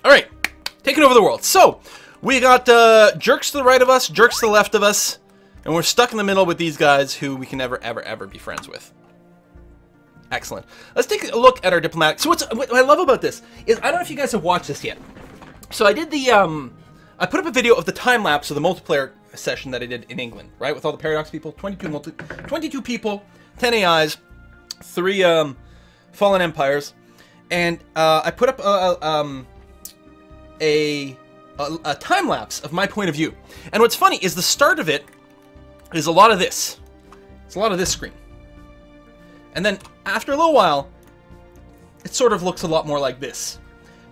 All right, taking over the world. So, we got jerks to the right of us, jerks to the left of us, and we're stuck in the middle with these guys who we can never, ever, ever be friends with. Excellent. Let's take a look at our diplomatic. So what I love about this is, I don't know if you guys have watched this yet. So I did the, I put up a video of the time-lapse of the multiplayer session that I did in England, right? With all the Paradox people, 22 people, 10 AIs, 3 Fallen Empires. And I put up a time-lapse of my point of view. And what's funny is the start of it is a lot of this. It's a lot of this screen. And then after a little while, it sort of looks a lot more like this.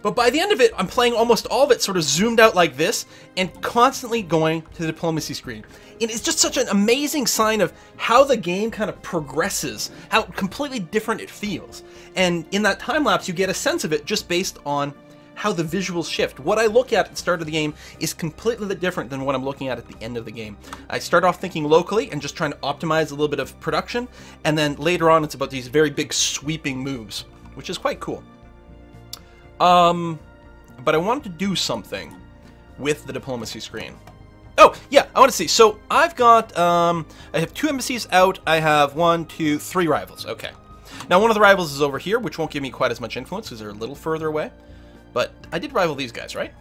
But by the end of it, I'm playing almost all of it sort of zoomed out like this and constantly going to the diplomacy screen. And it's just such an amazing sign of how the game kind of progresses, how completely different it feels. And in that time lapse, you get a sense of it just based on how the visuals shift. What I look at the start of the game is completely different than what I'm looking at the end of the game. I start off thinking locally and just trying to optimize a little bit of production, and then later on it's about these very big sweeping moves, which is quite cool. But I wanted to do something with the diplomacy screen. Oh, yeah, I want to see. So I've got, I have 2 embassies out. I have 3 rivals. Okay. Now one of the rivals is over here, which won't give me quite as much influence because they're a little further away. But I did rival these guys, right?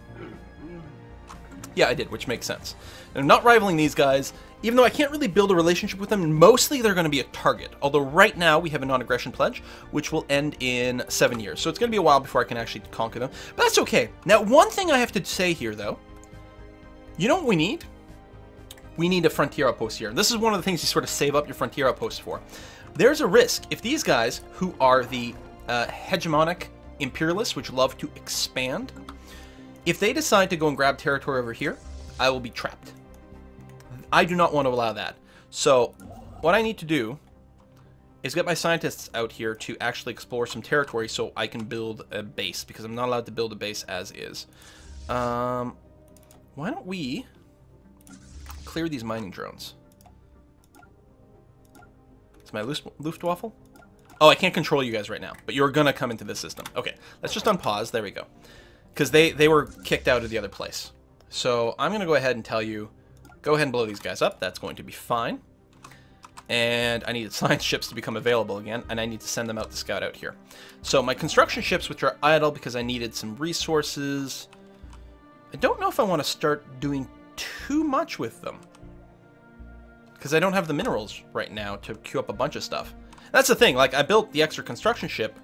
Yeah, I did, which makes sense. And I'm not rivaling these guys, even though I can't really build a relationship with them. Mostly they're going to be a target. Although right now we have a non-aggression pledge, which will end in 7 years. So it's going to be a while before I can actually conquer them. But that's okay. Now, one thing I have to say here, though. You know what we need? We need a frontier outpost here. This is one of the things you sort of save up your frontier outpost for. There's a risk. If these guys, who are the hegemonic imperialists, which love to expand, if they decide to go and grab territory over here, I will be trapped. I do not want to allow that. So what I need to do is get my scientists out here to actually explore some territory so I can build a base, because I'm not allowed to build a base as is. Why don't we clear these mining drones? Is my Luftwaffe? Oh, I can't control you guys right now, but you're gonna come into this system. Okay, let's just unpause. There we go. Because they were kicked out of the other place. So I'm gonna go ahead and tell you, go ahead and blow these guys up. That's going to be fine. And I need science ships to become available again, and I need to send them out to scout out here. So my construction ships, which are idle because I needed some resources, I don't know if I want to start doing too much with them, because I don't have the minerals right now to queue up a bunch of stuff. That's the thing, like, I built the extra construction ship,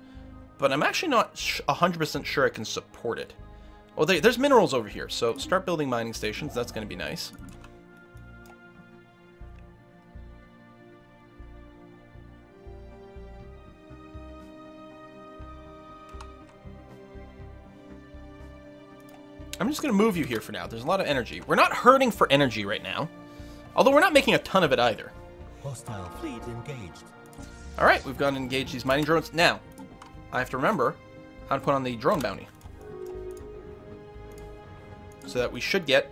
but I'm actually not 100% sure I can support it. Well, there's minerals over here, so start building mining stations. That's going to be nice. I'm just going to move you here for now. There's a lot of energy. We're not hurting for energy right now, although we're not making a ton of it either. Hostile fleet engaged. All right, we've gone and engaged these mining drones. Now, I have to remember how to put on the drone bounty, so that we should get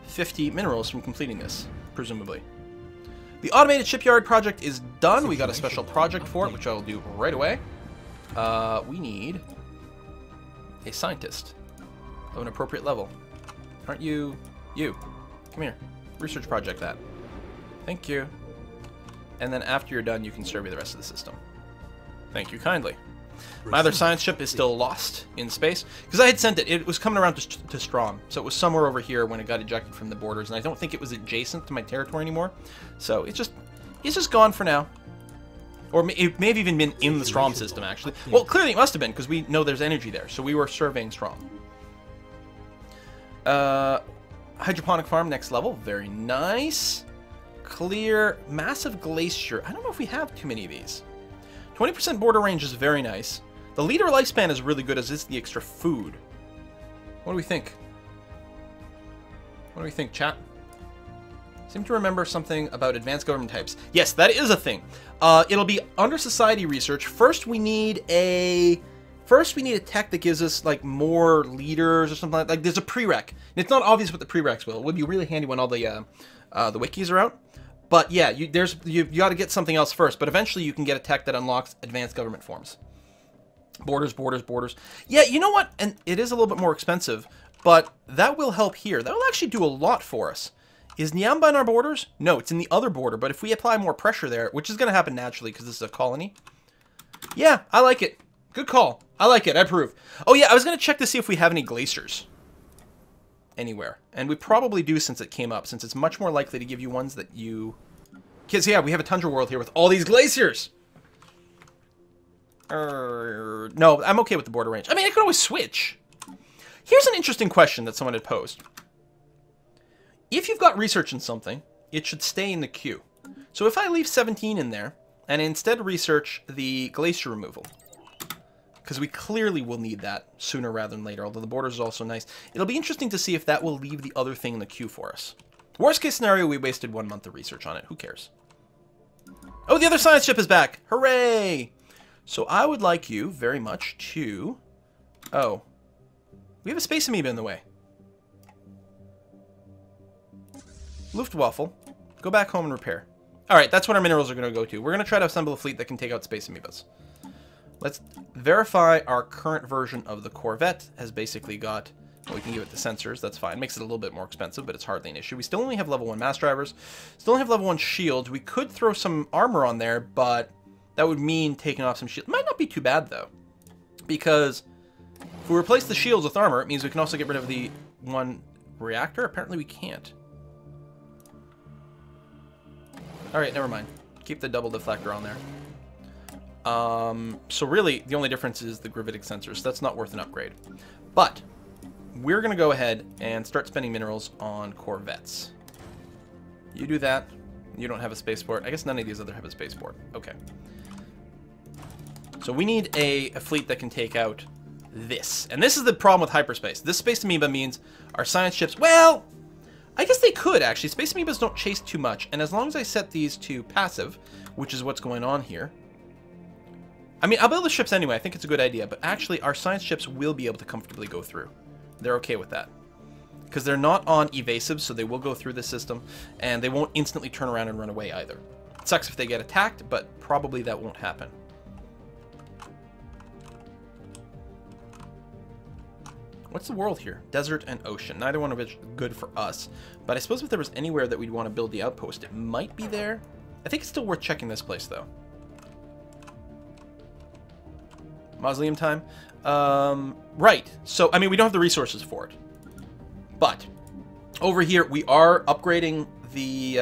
50 minerals from completing this, presumably. The automated shipyard project is done. We got a special project for it, which I will do right away. We need a scientist of an appropriate level. Aren't you? You. Come here. Research project that. Thank you. And then after you're done, you can survey the rest of the system. Thank you kindly. My other science ship is still lost in space, because I had sent it. It was coming around to Strom, so it was somewhere over here when it got ejected from the borders, and I don't think it was adjacent to my territory anymore. So it's just gone for now. Or it may have even been in the Strom system, actually. Well, clearly it must have been, because we know there's energy there, so we were surveying Strom. Hydroponic farm, next level. Very nice. Clear. Massive glacier. I don't know if we have too many of these. 20% border range is very nice. The leader lifespan is really good, as is the extra food. What do we think? What do we think, chat? Seem to remember something about advanced government types. Yes, that is a thing. It'll be under society research. First, we need a tech that gives us like more leaders or something like there's a prereq. It's not obvious what the prereqs will. It would be really handy when all the wikis are out. But yeah, you got to get something else first. But eventually, you can get a tech that unlocks advanced government forms. Borders, borders, borders. Yeah, you know what? And it is a little bit more expensive, but that will help here. That will actually do a lot for us. Is Nyamba in our borders? No, it's in the other border, but if we apply more pressure there, which is going to happen naturally because this is a colony. Yeah, I like it. Good call. I like it. I approve. Oh yeah, I was going to check to see if we have any glaciers anywhere. And we probably do since it came up, since it's much more likely to give you ones that you... Because, yeah, we have a tundra world here with all these glaciers. No, I'm okay with the border range. I mean, I could always switch. Here's an interesting question that someone had posed. If you've got research in something, it should stay in the queue. So if I leave 17 in there, and instead research the glacier removal, because we clearly will need that sooner rather than later, although the borders is also nice, it'll be interesting to see if that will leave the other thing in the queue for us. Worst case scenario, we wasted 1 month of research on it. Who cares? Oh, the other science ship is back! Hooray! So I would like you very much to... Oh. We have a space amoeba in the way. Luftwaffe. Go back home and repair. Alright, that's what our minerals are going to go to. We're going to try to assemble a fleet that can take out space amoebas. Let's verify our current version of the Corvette has basically got... Well, we can give it the sensors, that's fine. Makes it a little bit more expensive, but it's hardly an issue. We still only have level 1 mass drivers. Still only have level 1 shields. We could throw some armor on there, but that would mean taking off some shields. Might not be too bad, though. Because if we replace the shields with armor, it means we can also get rid of the 1 reactor. Apparently we can't. Alright, never mind. Keep the double deflector on there. So really, the only difference is the gravitic sensors. So that's not worth an upgrade. But we're going to go ahead and start spending minerals on Corvettes. You do that. You don't have a spaceport. I guess none of these other have a spaceport. Okay. So we need a fleet that can take out this. And this is the problem with hyperspace. This space amoeba means our science ships... Well, I guess they could, actually. Space amoebas don't chase too much. And as long as I set these to passive, which is what's going on here... I mean, I'll build the ships anyway. I think it's a good idea. But actually, our science ships will be able to comfortably go through. They're okay with that. Because they're not on evasive, so they will go through the system. And they won't instantly turn around and run away either. It sucks if they get attacked, but probably that won't happen. What's the world here? Desert and ocean. Neither one of which is good for us. But I suppose if there was anywhere that we'd want to build the outpost, it might be there. I think it's still worth checking this place, though. Mausoleum time. Right. So, I mean, we don't have the resources for it. But over here, we are upgrading the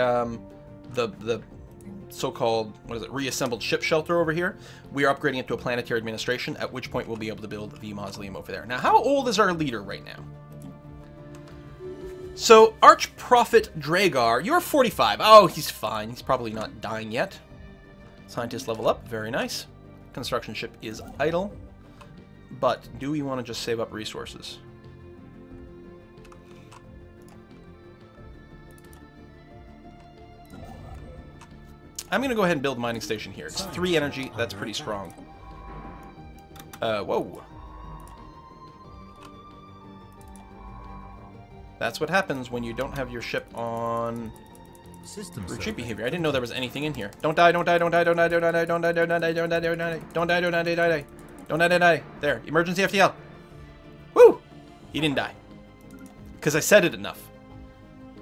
so-called, what is it, reassembled ship shelter over here. We are upgrading it to a planetary administration, at which point we'll be able to build the mausoleum over there. Now, how old is our leader right now? So, Archprophet Dragar, you're 45. Oh, he's fine. He's probably not dying yet. Scientist level up. Very nice. Construction ship is idle. But do we want to just save up resources? I'm going to go ahead and build a mining station here. It's 3 energy. That's pretty strong. Whoa. That's what happens when you don't have your ship on retreat behavior. I didn't know there was anything in here. Don't die, don't die, don't die, don't die, don't die, don't die, don't die, don't die, don't die, don't die, don't die, don't die, don't die. Don't die, don't die. There. Emergency FTL. Woo! He didn't die. Because I said it enough.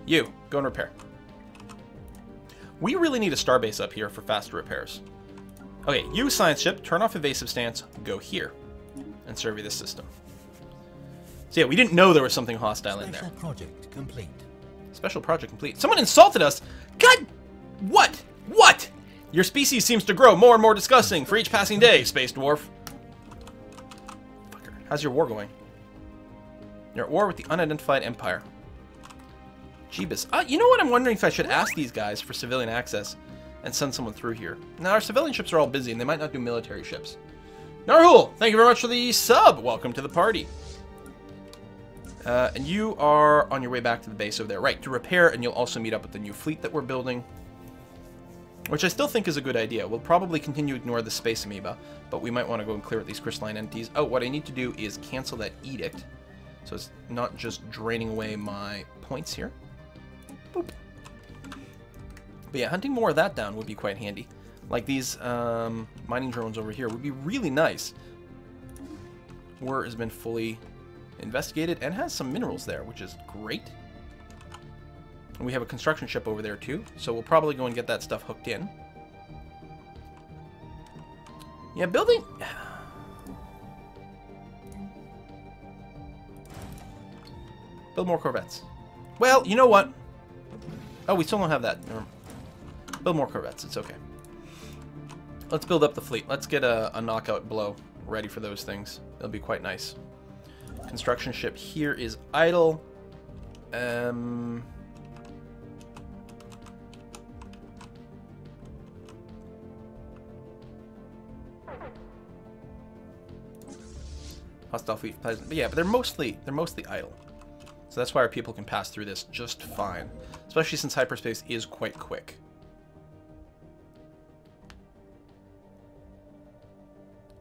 You, go and repair. We really need a starbase up here for faster repairs. Okay, you science ship, turn off evasive stance, go here, and survey this system. So yeah, we didn't know there was something hostile in there. Special project complete. Special project complete. Someone insulted us! God! What? What? Your species seems to grow more and more disgusting for each passing day, Space Dwarf. Fucker. How's your war going? You're at war with the unidentified empire. Jeebus. You know what? I'm wondering if I should ask these guys for civilian access and send someone through here. Now, our civilian ships are all busy, and they might not do military ships. Narhul, thank you very much for the sub. Welcome to the party. And you are on your way back to the base over there. Right, to repair, and you'll also meet up with the new fleet that we're building, which I still think is a good idea. We'll probably continue to ignore the space amoeba, but we might want to go and clear out these crystalline entities. Oh, what I need to do is cancel that edict, so it's not just draining away my points here. Boop. But yeah, hunting more of that down would be quite handy. Like these mining drones over here would be really nice. Ore has been fully investigated and has some minerals there, which is great. And we have a construction ship over there too, so we'll probably go and get that stuff hooked in. Yeah, building... Build more corvettes. Well, you know what? Oh, we still don't have that. Build more corvettes. It's okay. Let's build up the fleet. Let's get a knockout blow ready for those things. It'll be quite nice. Construction ship here is idle. Hostile fleet pleasant. But yeah, but they're mostly idle. So that's why our people can pass through this just fine. Especially since hyperspace is quite quick.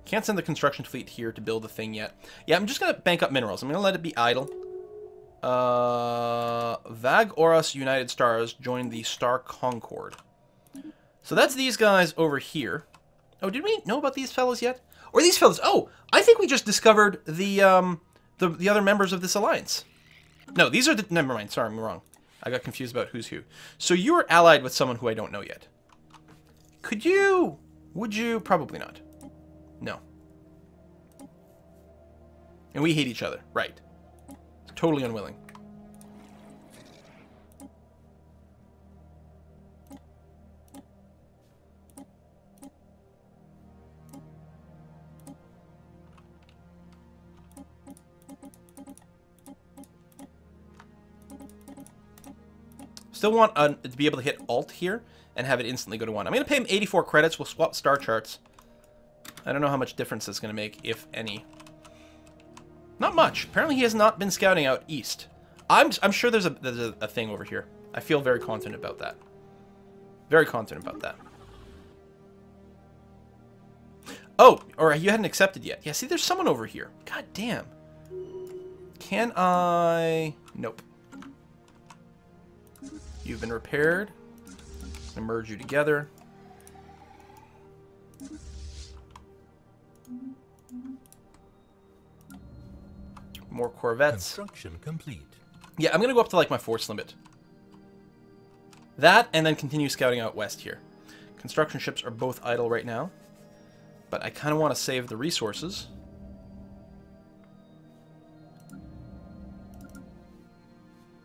Can't send the construction fleet here to build the thing yet. Yeah, I'm just going to bank up minerals. I'm going to let it be idle. Vag Oros United Stars joined the Star Concord. So that's these guys over here. Oh, did we know about these fellows yet? Or these fellows? Oh, I think we just discovered the other members of this alliance. No, these are the... Never mind. Sorry, I'm wrong. I got confused about who's who. So you are allied with someone who I don't know yet. Could you... Would you? Probably not. No. And we hate each other. Right. Totally unwilling. Still want to be able to hit Alt here and have it instantly go to 1. I'm going to pay him 84 credits. We'll swap star charts. I don't know how much difference it's going to make, if any. Not much. Apparently he has not been scouting out east. I'm sure there's a thing over here. I feel very confident about that. Very confident about that. Oh, or you hadn't accepted yet. Yeah, see, there's someone over here. God damn. Can I... Nope. You've been repaired. I'm gonna merge you together. More corvettes. Construction complete. Yeah, I'm gonna go up to like my force limit. That, and then continue scouting out west here. Construction ships are both idle right now, but I kind of want to save the resources.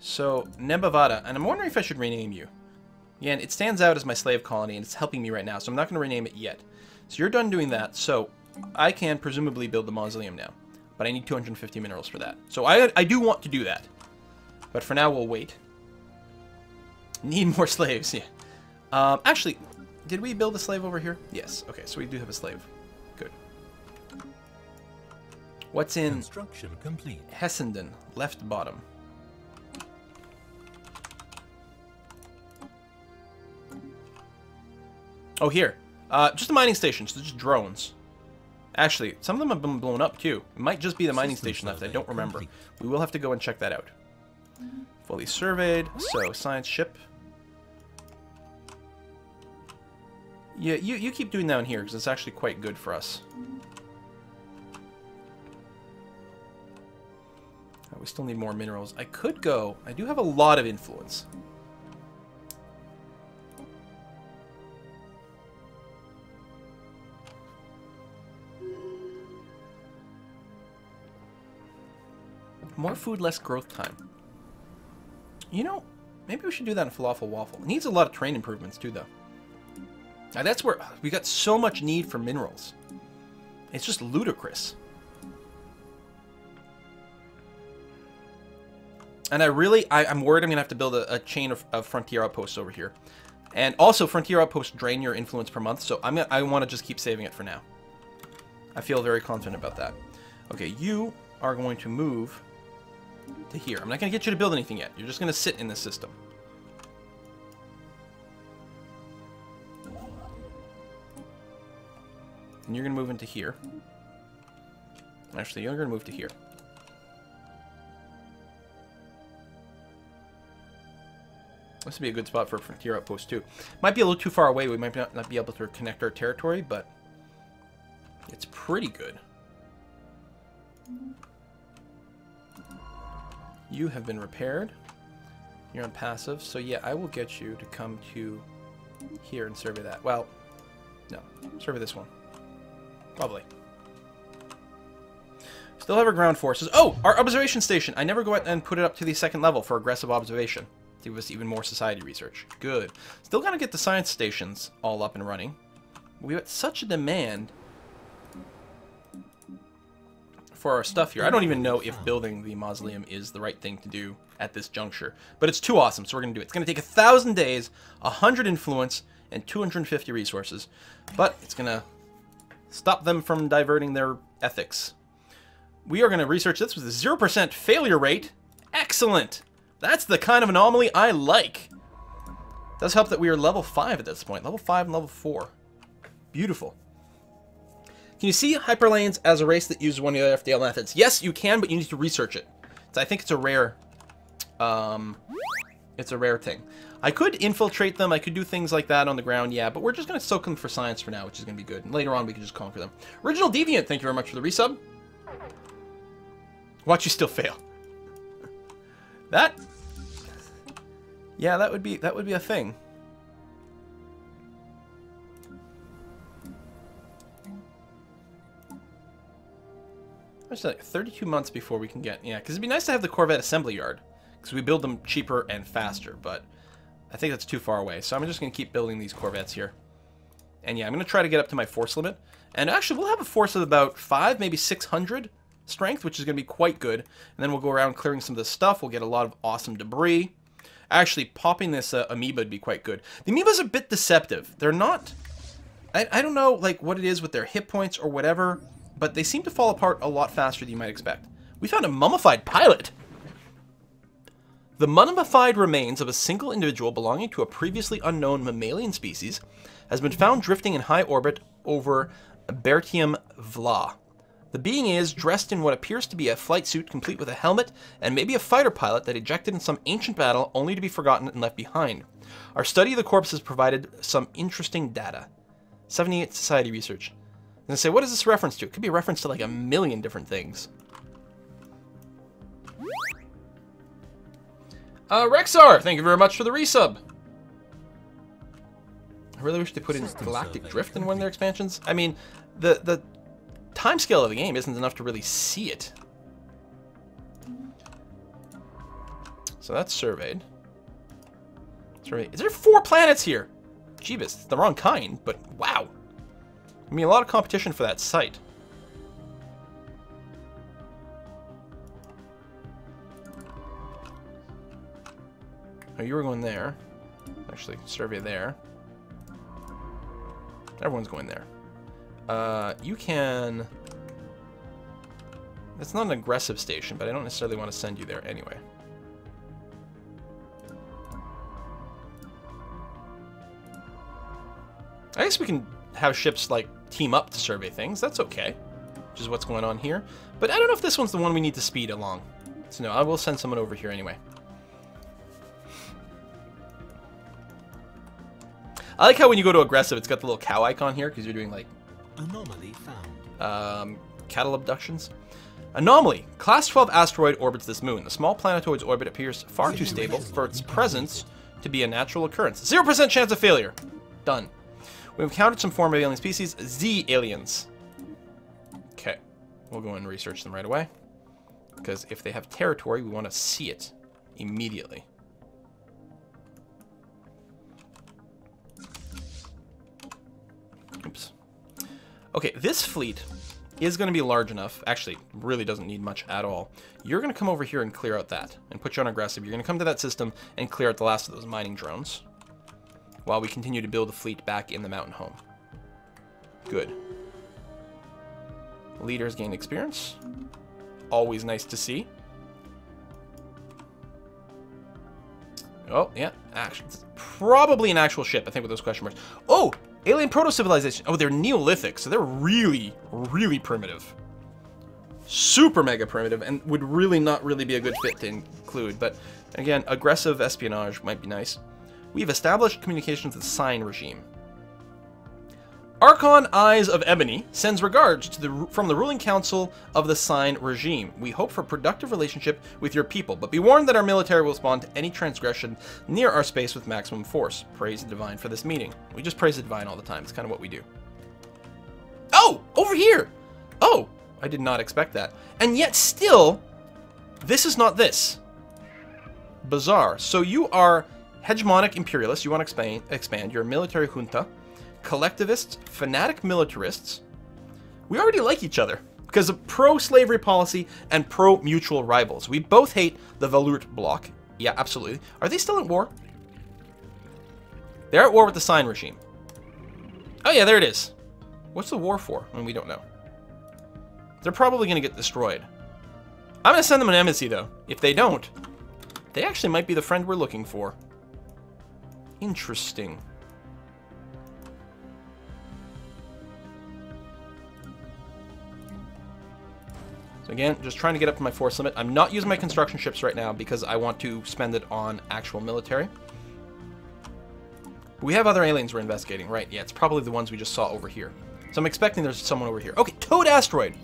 So, Nebavada, and I'm wondering if I should rename you. Again, it stands out as my slave colony, and it's helping me right now, so I'm not going to rename it yet. So you're done doing that, so I can presumably build the mausoleum now. But I need 250 minerals for that. So I do want to do that. But for now, we'll wait. Need more slaves, yeah. Actually, did we build a slave over here? Yes. Okay, so we do have a slave. Good. What's in Construction complete. Hessenden, left bottom? Oh, here. Just the mining stations, so just drones. Actually, some of them have been blown up, too. It might just be the mining station left, I don't remember. We will have to go and check that out. Fully surveyed, so science ship. Yeah, you keep doing down here, because it's actually quite good for us. We still need more minerals. I could go... I do have a lot of influence. More food, less growth time. You know, maybe we should do that in Falafel Waffle. It needs a lot of terrain improvements too, though. Now, that's where we got so much need for minerals. It's just ludicrous. And I'm worried I'm going to have to build a chain of frontier outposts over here. And also, frontier outposts drain your influence per month, so I want to just keep saving it for now. I feel very confident about that. Okay, you are going to move to here. I'm not going to get you to build anything yet. You're just going to sit in this system. And you're going to move into here. Actually, you're going to move to here. This would be a good spot for a frontier outpost, too. Might be a little too far away. We might not be able to connect our territory, but it's pretty good. You have been repaired. You're on passive, so yeah, I will get you to come to here and survey that. Well, no, survey this one. Lovely. Still have our ground forces. Oh, our observation station. I never go out and put it up to the 2nd level for aggressive observation to give us even more society research. Good. Still gotta get the science stations all up and running. We have such a demand for our stuff here. I don't even know if building the mausoleum is the right thing to do at this juncture, but it's too awesome, so we're gonna do it. It's gonna take 1,000 days, 100 influence, and 250 resources, but it's gonna stop them from diverting their ethics. We are gonna research this with a 0% failure rate. Excellent! That's the kind of anomaly I like. It does help that we are level 5 at this point. Level 5 and level 4. Beautiful. Can you see hyperlanes as a race that uses one of the FDL methods? Yes, you can, but you need to research it. So I think it's a rare thing. I could infiltrate them. I could do things like that on the ground, yeah, but we're just going to soak them for science for now, which is going to be good. And later on, we can just conquer them. Original Deviant, thank you very much for the resub. Watch you still fail. That... yeah, that would be a thing. It's like 32 months before we can get... yeah, because it'd be nice to have the Corvette assembly yard. Because we build them cheaper and faster, but I think that's too far away. So I'm just going to keep building these Corvettes here. And yeah, I'm going to try to get up to my force limit. And actually, we'll have a force of about 5, maybe 600 strength, which is going to be quite good. And then we'll go around clearing some of this stuff. We'll get a lot of awesome debris. Actually, popping this amoeba would be quite good. The amoeba's a bit deceptive. They're not... I don't know like what it is with their hit points or whatever, but they seem to fall apart a lot faster than you might expect. We found a mummified pilot! The mummified remains of a single individual belonging to a previously unknown mammalian species has been found drifting in high orbit over Bertium Vla. The being is dressed in what appears to be a flight suit complete with a helmet and maybe a fighter pilot that ejected in some ancient battle only to be forgotten and left behind. Our study of the corpse has provided some interesting data. 78 Society Research. I'm going to say, what is this reference to? It could be a reference to like a million different things. Rexar, thank you very much for the resub. I really wish they put in Galactic Drift in one of their expansions. I mean, the time scale of the game isn't enough to really see it. So that's surveyed. Is there 4 planets here? Jeebus, it's the wrong kind, but wow. I mean, a lot of competition for that site. Oh, you were going there. Actually, survey there. Everyone's going there. You can... That's not an aggressive station, but I don't necessarily want to send you there anyway. I guess we can have ships, like, team up to survey things. That's okay. Which is what's going on here. But I don't know if this one's the one we need to speed along. So no, I will send someone over here anyway. I like how when you go to aggressive, it's got the little cow icon here, because you're doing, like... Anomaly found. Cattle abductions. Anomaly. Class 12 asteroid orbits this moon. The small planetoid's orbit appears far too stable for its presence to be a natural occurrence. 0% chance of failure. Done. We've encountered some form of alien species, Z aliens. Okay, we'll go and research them right away. Because if they have territory, we want to see it immediately. Oops. Okay, this fleet is going to be large enough. Actually, really doesn't need much at all. You're going to come over here and clear out that. And put you on aggressive. You're going to come to that system and clear out the last of those mining drones. While we continue to build the fleet back in the mountain home. Good. Leaders gain experience. Always nice to see. Oh, yeah. Actually, probably an actual ship, I think, with those question marks. Oh! Alien proto-civilization. Oh, they're Neolithic, so they're really, really primitive. Super mega primitive, and would really not really be a good fit to include. But, again, aggressive espionage might be nice. We've established communications with the sign regime. Archon Eyes of Ebony sends regards to from the ruling council of the Sign regime. We hope for a productive relationship with your people, but be warned that our military will respond to any transgression near our space with maximum force. Praise the Divine for this meeting. We just praise the Divine all the time. It's kind of what we do. Oh! Over here! Oh! I did not expect that. And yet still, this is not this. Bizarre. So you are hegemonic imperialists. You want to expand. You're a military junta. Collectivists, fanatic militarists. We already like each other because of pro-slavery policy and pro-mutual rivals. We both hate the Valurt bloc. Yeah, absolutely. Are they still at war? They're at war with the Sign regime. Oh yeah, there it is. What's the war for? I mean, we don't know. They're probably going to get destroyed. I'm going to send them an embassy, though. If they don't, they actually might be the friend we're looking for. Interesting. So again, just trying to get up to my force limit. I'm not using my construction ships right now because I want to spend it on actual military. But we have other aliens we're investigating, right? Yeah, it's probably the ones we just saw over here. So I'm expecting there's someone over here. Okay, Toad Asteroid.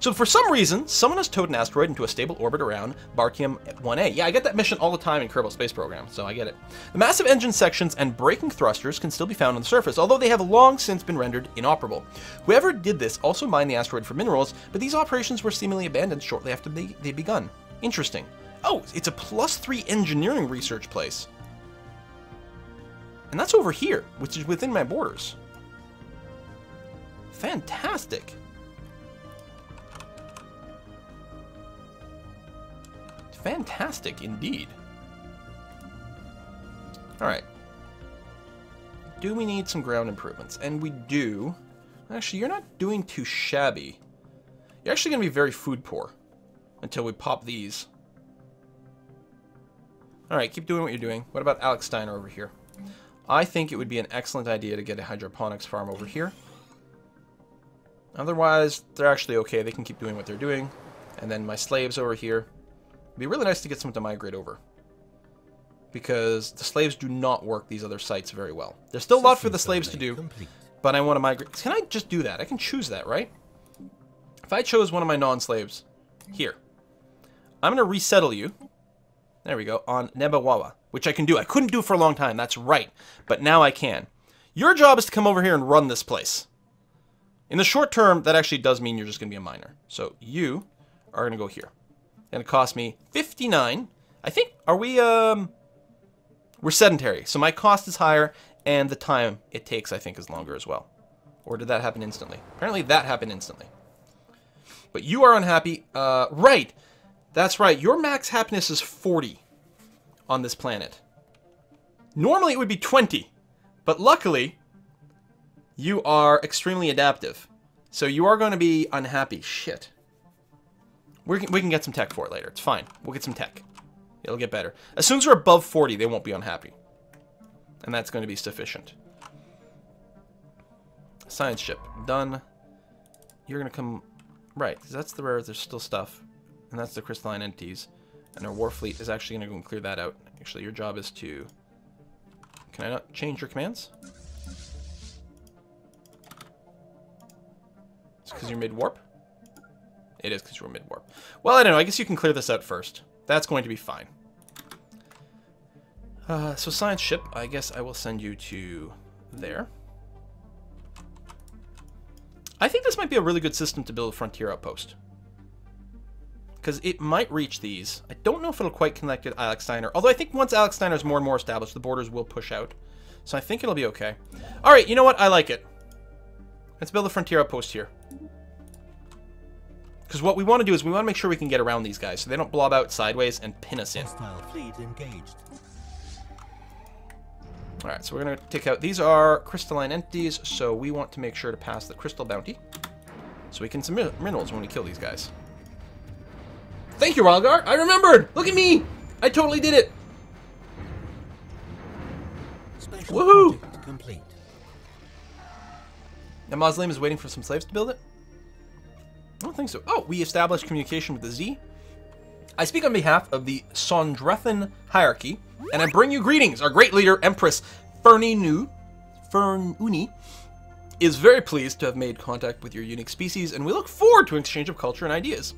So for some reason, someone has towed an asteroid into a stable orbit around Barkium 1A. Yeah, I get that mission all the time in Kerbal Space Program, so I get it. The massive engine sections and braking thrusters can still be found on the surface, although they have long since been rendered inoperable. Whoever did this also mined the asteroid for minerals, but these operations were seemingly abandoned shortly after they begun. Interesting. Oh, it's a +3 engineering research place. And that's over here, which is within my borders. Fantastic. Fantastic indeed. Alright. Do we need some ground improvements? And we do. Actually, you're not doing too shabby. You're actually going to be very food poor until we pop these. Alright, keep doing what you're doing. What about Alex Steiner over here? I think it would be an excellent idea to get a hydroponics farm over here. Otherwise, they're actually okay. They can keep doing what they're doing. And then my slaves over here. It'd be really nice to get someone to migrate over. Because the slaves do not work these other sites very well. There's still a lot for the slaves to do, but I want to migrate. Can I just do that? I can choose that, right? If I chose one of my non-slaves, here. I'm going to resettle you. There we go, on Nebawawa, which I can do. I couldn't do for a long time, that's right. But now I can. Your job is to come over here and run this place. In the short term, that actually does mean you're just going to be a miner. So you are going to go here. Going to cost me 59. I think, are we, we're sedentary. So my cost is higher, and the time it takes, I think, is longer as well. Or did that happen instantly? Apparently that happened instantly. But you are unhappy. Right. That's right. Your max happiness is 40 on this planet. Normally it would be 20. But luckily, you are extremely adaptive. So you are going to be unhappy. Shit. We can get some tech for it later. It's fine. We'll get some tech. It'll get better. As soon as we're above 40, they won't be unhappy. And that's going to be sufficient. Science ship. Done. You're going to come... Right, because that's the rare... There's still stuff. And that's the crystalline entities. And our war fleet is actually going to go and clear that out. Actually, your job is to... Can I not change your commands? It's because you're mid-warp? It is because you're mid-warp. Well, I don't know. I guess you can clear this out first. That's going to be fine. So science ship, I guess I will send you to there. I think this might be a really good system to build a frontier outpost. Because it might reach these. I don't know if it'll quite connect with Alex Steiner. Although I think once Alex Steiner is more and more established, the borders will push out. So I think it'll be okay. Alright, you know what? I like it. Let's build a frontier outpost here. Because what we want to do is we want to make sure we can get around these guys so they don't blob out sideways and pin us in. Hostile fleet engaged. Alright, so we're going to take out... These are crystalline entities, so we want to make sure to pass the crystal bounty. So we can submit minerals when we kill these guys. Thank you, Ralgar! I remembered! Look at me! I totally did it! Special Woohoo! project complete. The mausoleum is waiting for some slaves to build it? I don't think so. Oh, we established communication with the Z. I speak on behalf of the Sondrethan hierarchy, and I bring you greetings. Our great leader, Empress Fernuni, is very pleased to have made contact with your unique species, and we look forward to an exchange of culture and ideas.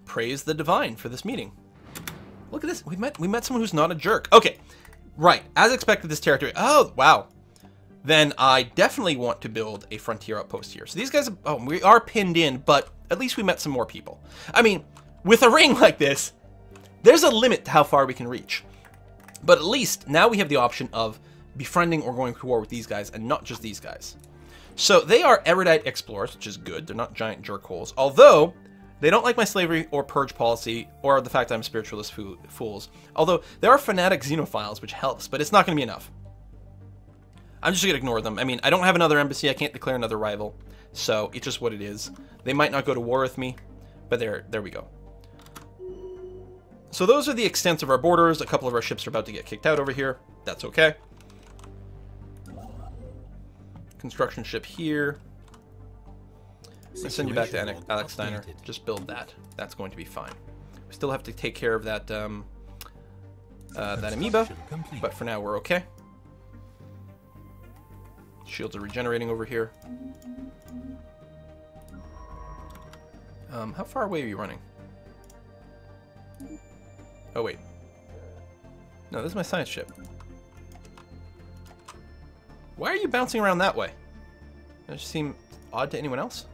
Praise the divine for this meeting. Look at this. We met someone who's not a jerk. Okay. Right. As expected, this territory. Oh, wow. Then I definitely want to build a frontier outpost here. So these guys, we are pinned in, but at least we met some more people. I mean, with a ring like this, there's a limit to how far we can reach. But at least now we have the option of befriending or going to war with these guys and not just these guys. So they are erudite explorers, which is good. They're not giant jerkholes. Although they don't like my slavery or purge policy or the fact I'm spiritualist fools. Although there are fanatic xenophiles, which helps, but it's not going to be enough. I'm just going to ignore them. I mean, I don't have another embassy. I can't declare another rival. So it's just what it is. They might not go to war with me, but there we go. So those are the extents of our borders. A couple of our ships are about to get kicked out over here. That's okay. Construction ship here. I'll send you back to Alex Steiner. Just build that. That's going to be fine. We still have to take care of that that amoeba, but for now we're okay. Shields are regenerating over here. How far away are you running? Oh, wait. No, this is my science ship. Why are you bouncing around that way? Does it just seem odd to anyone else?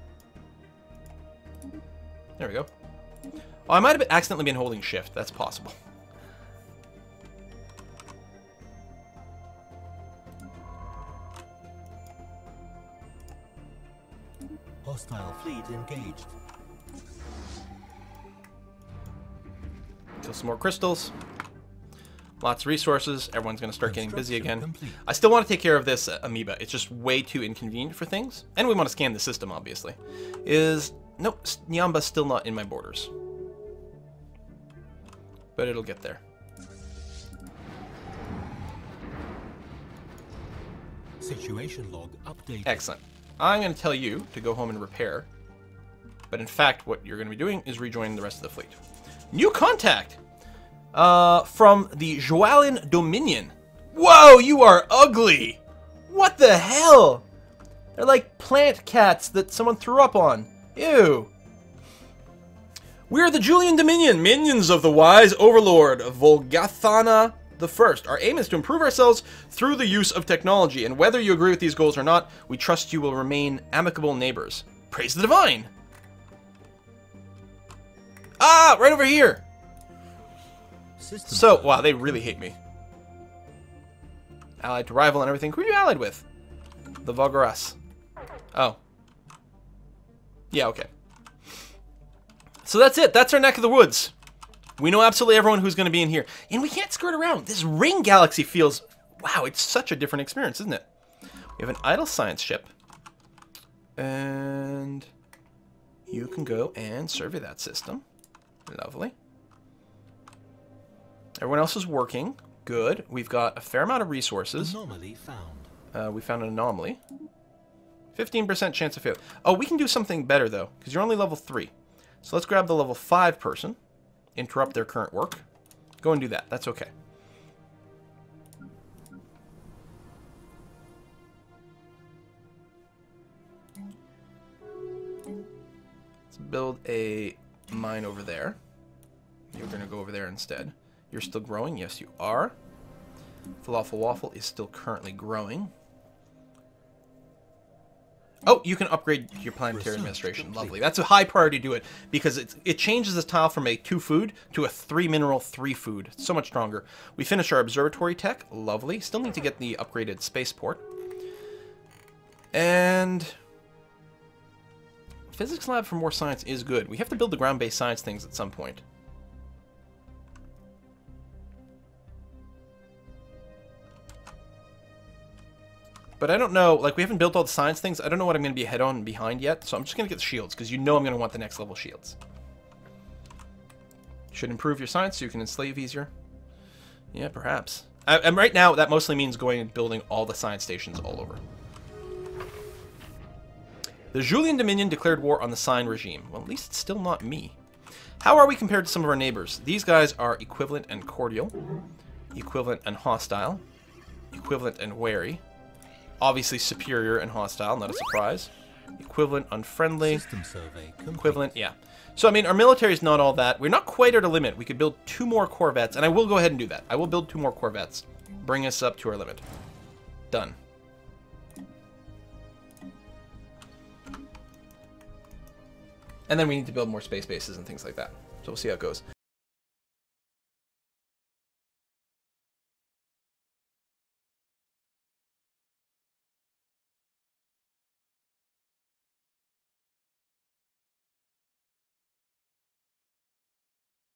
There we go. Oh, I might have accidentally been holding shift. That's possible. Hostile fleet engaged. Kill some more crystals. Lots of resources. Everyone's going to start getting busy again. I still want to take care of this amoeba. It's just way too inconvenient for things. And we want to scan the system, obviously. Nope, Nyamba's still not in my borders. But it'll get there. Situation log updated. Excellent. I'm going to tell you to go home and repair. But in fact, what you're going to be doing is rejoining the rest of the fleet. New contact! From the Joalin Dominion. Whoa, you are ugly! What the hell? They're like plant cats that someone threw up on. Ew. We are the Julian Dominion, minions of the wise overlord, Volgathana I. Our aim is to improve ourselves through the use of technology, and whether you agree with these goals or not, we trust you will remain amicable neighbors. Praise the divine! Ah, right over here! So, wow, they really hate me. Allied to rival and everything. Who are you allied with? The Vulgaras. Oh. Yeah, okay. So that's it. That's our neck of the woods. We know absolutely everyone who's going to be in here. And we can't skirt around. This ring galaxy feels... Wow, it's such a different experience, isn't it? We have an idle science ship. And... you can go and survey that system. Lovely. Everyone else is working. Good. We've got a fair amount of resources. Anomaly found. We found an anomaly. 15% chance of failure. Oh, we can do something better, though, because you're only level 3. So let's grab the level 5 person. Interrupt their current work. Go and do that. That's okay. Let's build a mine over there. You're going to go over there instead. You're still growing? Yes, you are. Falafel Waffle is still currently growing. Oh, you can upgrade your planetary administration. Lovely. That's a high priority to do it because it changes the tile from a 2 food to a 3 mineral 3 food. It's so much stronger. We finished our observatory tech. Lovely. Still need to get the upgraded spaceport. And physics lab for more science is good. We have to build the ground-based science things at some point. But I don't know, like, we haven't built all the science things. I don't know what I'm going to be ahead on and behind yet, so I'm just going to get the shields, because you know I'm going to want the next level shields. Should improve your science so you can enslave easier. Yeah, perhaps. And right now, that mostly means going and building all the science stations all over. The Julian Dominion declared war on the Sign regime. Well, at least it's still not me. How are we compared to some of our neighbors? These guys are equivalent and cordial, equivalent and hostile, equivalent and wary, obviously superior and hostile, not a surprise. Equivalent, unfriendly. System survey complete. Equivalent, yeah. So, I mean, our military is not all that. We're not quite at our limit. We could build 2 more corvettes, and I will go ahead and do that. I will build 2 more corvettes. Bring us up to our limit. Done. And then we need to build more space bases and things like that. So we'll see how it goes.